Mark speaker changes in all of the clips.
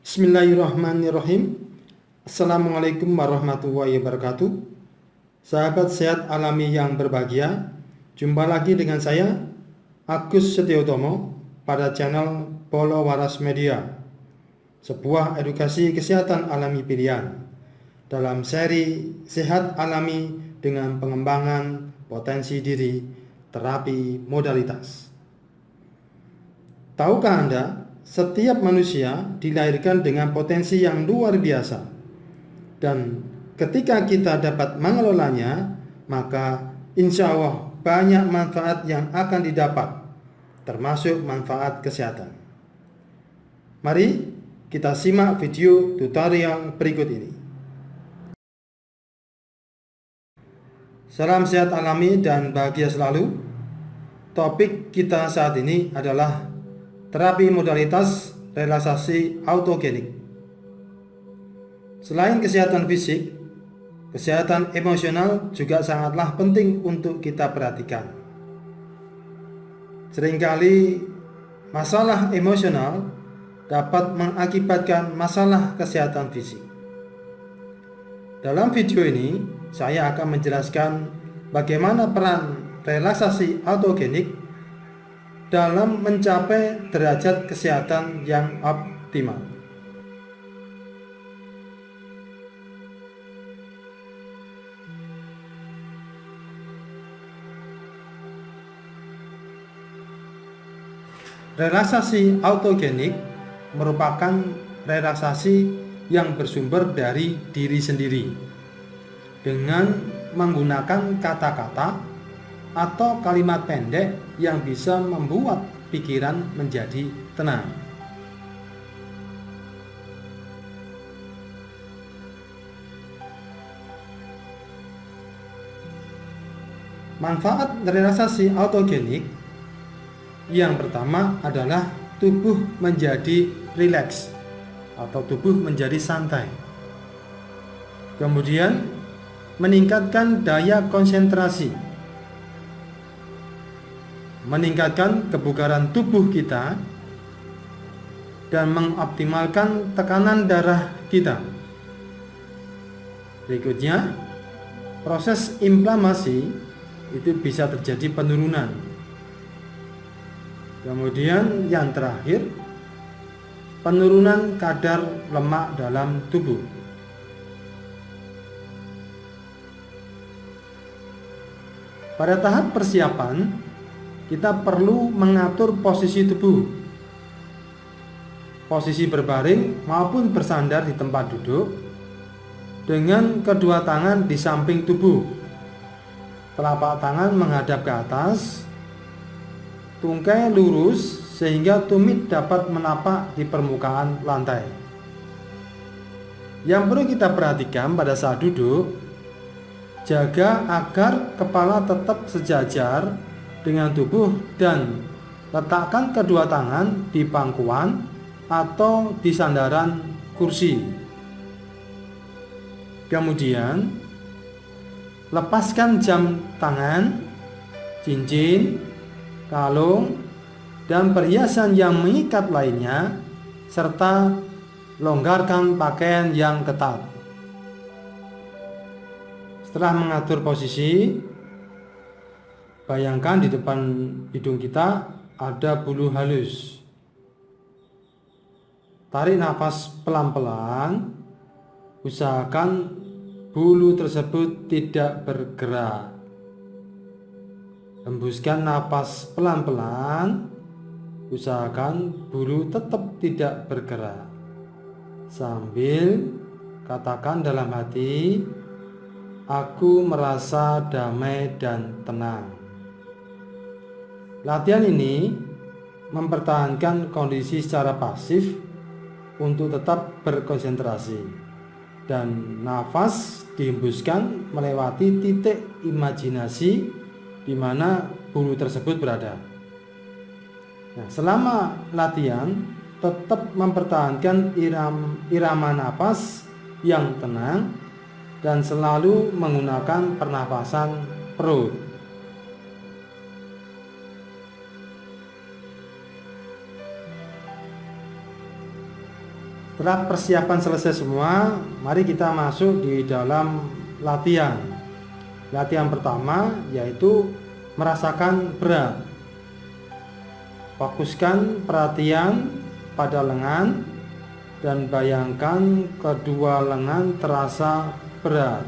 Speaker 1: Bismillahirrahmanirrahim. Assalamualaikum warahmatullahi wabarakatuh. Sahabat sehat alami yang berbahagia, jumpa lagi dengan saya Agus Setiotomo pada channel Polo Waras Media, sebuah edukasi kesehatan alami pilihan dalam seri Sehat Alami dengan pengembangan potensi diri, terapi modalitas. Tahukah Anda, setiap manusia dilahirkan dengan potensi yang luar biasa, dan ketika kita dapat mengelolanya, maka insya Allah banyak manfaat yang akan didapat, termasuk manfaat kesehatan. Mari kita simak video tutorial berikut ini. Salam sehat alami dan bahagia selalu. Topik kita saat ini adalah terapi modalitas relaksasi autogenik. Selain kesehatan fisik, kesehatan emosional juga sangatlah penting untuk kita perhatikan. Seringkali masalah emosional dapat mengakibatkan masalah kesehatan fisik. Dalam video ini, saya akan menjelaskan bagaimana peran relaksasi autogenik dalam mencapai derajat kesehatan yang optimal. Relaksasi autogenik merupakan relaksasi yang bersumber dari diri sendiri dengan menggunakan kata-kata atau kalimat pendek yang bisa membuat pikiran menjadi tenang. Manfaat relaksasi autogenik yang pertama adalah tubuh menjadi rileks atau tubuh menjadi santai. Kemudian meningkatkan daya konsentrasi, meningkatkan kebugaran tubuh kita, dan mengoptimalkan tekanan darah kita. Berikutnya, proses inflamasi itu bisa terjadi penurunan. Kemudian yang terakhir, penurunan kadar lemak dalam tubuh. Pada tahap persiapan, kita perlu mengatur posisi tubuh, posisi berbaring maupun bersandar di tempat duduk, dengan kedua tangan di samping tubuh, telapak tangan menghadap ke atas, tungkai lurus sehingga tumit dapat menapak di permukaan lantai. Yang perlu kita perhatikan pada saat duduk, jaga agar kepala tetap sejajar dengan tubuh dan letakkan kedua tangan di pangkuan atau di sandaran kursi. Kemudian lepaskan jam tangan, cincin, kalung, dan perhiasan yang mengikat lainnya, serta longgarkan pakaian yang ketat. Setelah mengatur posisi, bayangkan di depan hidung kita ada bulu halus. Tarik nafas pelan-pelan, usahakan bulu tersebut tidak bergerak. Hembuskan nafas pelan-pelan, usahakan bulu tetap tidak bergerak. Sambil katakan dalam hati, aku merasa damai dan tenang. Latihan ini mempertahankan kondisi secara pasif untuk tetap berkonsentrasi, dan nafas dihembuskan melewati titik imajinasi di mana bulu tersebut berada. Nah, selama latihan tetap mempertahankan irama nafas yang tenang dan selalu menggunakan pernapasan perut. Setelah persiapan selesai semua, mari kita masuk di dalam latihan. Latihan pertama yaitu merasakan berat. Fokuskan perhatian pada lengan dan bayangkan kedua lengan terasa berat.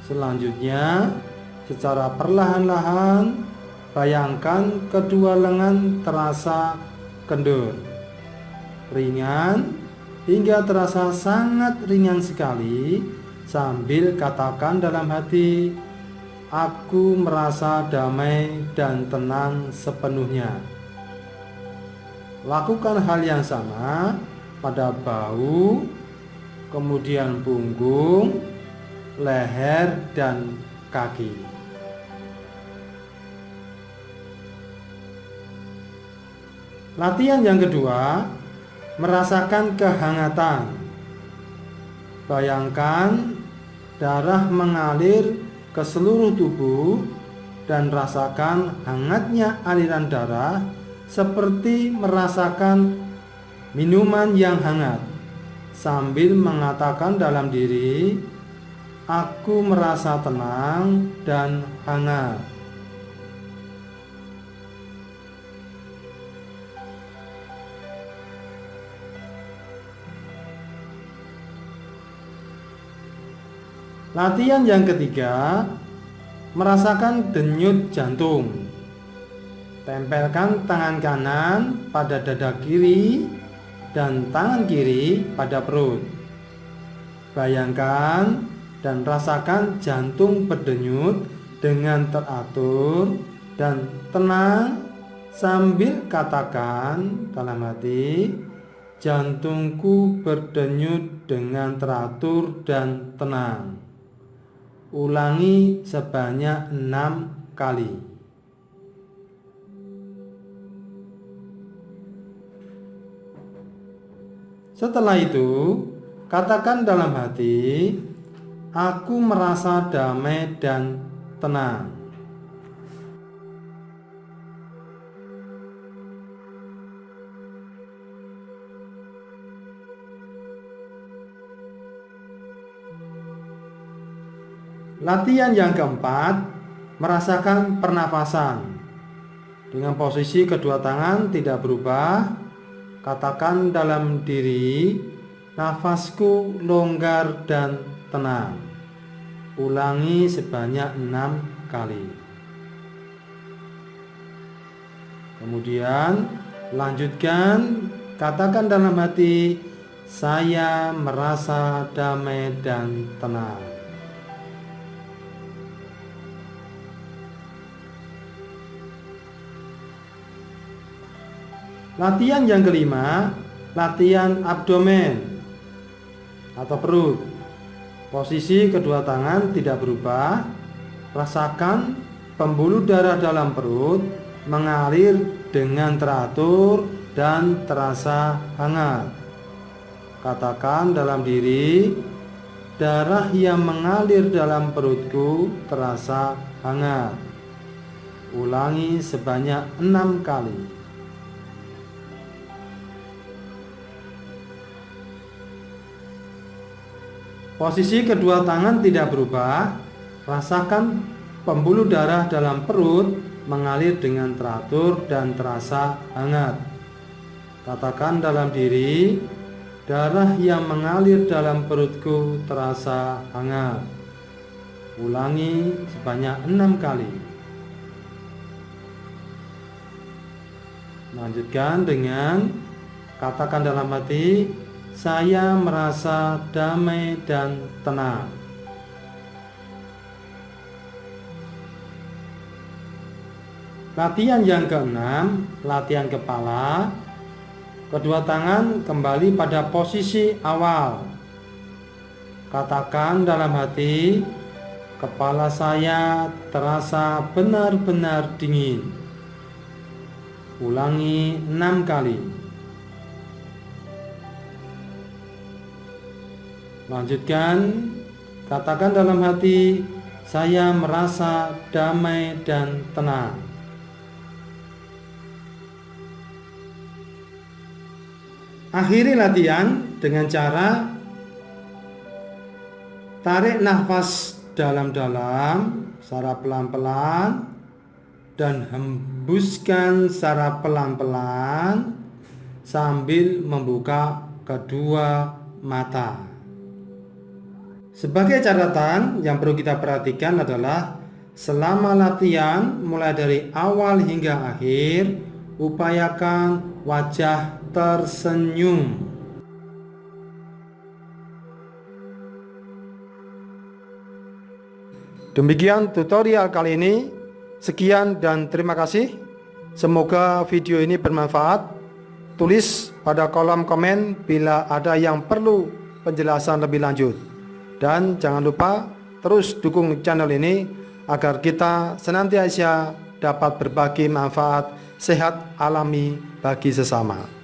Speaker 1: Selanjutnya, secara perlahan-lahan bayangkan kedua lengan terasa kendur, ringan hingga terasa sangat ringan sekali, sambil katakan dalam hati, "Aku merasa damai dan tenang sepenuhnya." Lakukan hal yang sama pada bahu, kemudian punggung, leher, dan kaki. Latihan yang kedua, merasakan kehangatan. Bayangkan darah mengalir ke seluruh tubuh dan rasakan hangatnya aliran darah seperti merasakan minuman yang hangat, sambil mengatakan dalam diri, "Aku merasa tenang dan hangat." Latihan yang ketiga, merasakan denyut jantung. Tempelkan tangan kanan pada dada kiri dan tangan kiri pada perut. Bayangkan dan rasakan jantung berdenyut dengan teratur dan tenang, sambil katakan dalam hati, "Jantungku berdenyut dengan teratur dan tenang." Ulangi sebanyak 6 kali. Setelah itu, katakan dalam hati, "Aku merasa damai dan tenang." Latihan yang keempat, merasakan pernafasan. Dengan posisi kedua tangan tidak berubah, katakan dalam diri, "Nafasku longgar dan tenang." Ulangi sebanyak 6 kali. Kemudian lanjutkan, katakan dalam hati, "Saya merasa damai dan tenang." Latihan yang kelima, latihan abdomen atau perut. Posisi kedua tangan tidak berubah. Rasakan pembuluh darah dalam perut mengalir dengan teratur dan terasa hangat. Katakan dalam diri, "Darah yang mengalir dalam perutku terasa hangat." Ulangi sebanyak 6 kali. Posisi kedua tangan tidak berubah. Rasakan pembuluh darah dalam perut mengalir dengan teratur dan terasa hangat. Katakan dalam diri, "Darah yang mengalir dalam perutku terasa hangat." Ulangi sebanyak 6 kali. Lanjutkan dengan katakan dalam hati, "Saya merasa damai dan tenang." Latihan yang keenam, latihan kepala. Kedua tangan kembali pada posisi awal. Katakan dalam hati, "Kepala saya terasa benar-benar dingin." Ulangi 6 kali. Lanjutkan, katakan dalam hati, "Saya merasa damai dan tenang." Akhiri latihan dengan cara tarik nafas dalam-dalam secara pelan-pelan dan hembuskan secara pelan-pelan sambil membuka kedua mata. Sebagai catatan yang perlu kita perhatikan adalah selama latihan mulai dari awal hingga akhir, upayakan wajah tersenyum. Demikian tutorial kali ini. Sekian dan terima kasih. Semoga video ini bermanfaat. Tulis pada kolom komen bila ada yang perlu penjelasan lebih lanjut. Dan jangan lupa terus dukung channel ini agar kita senantiasa dapat berbagi manfaat sehat alami bagi sesama.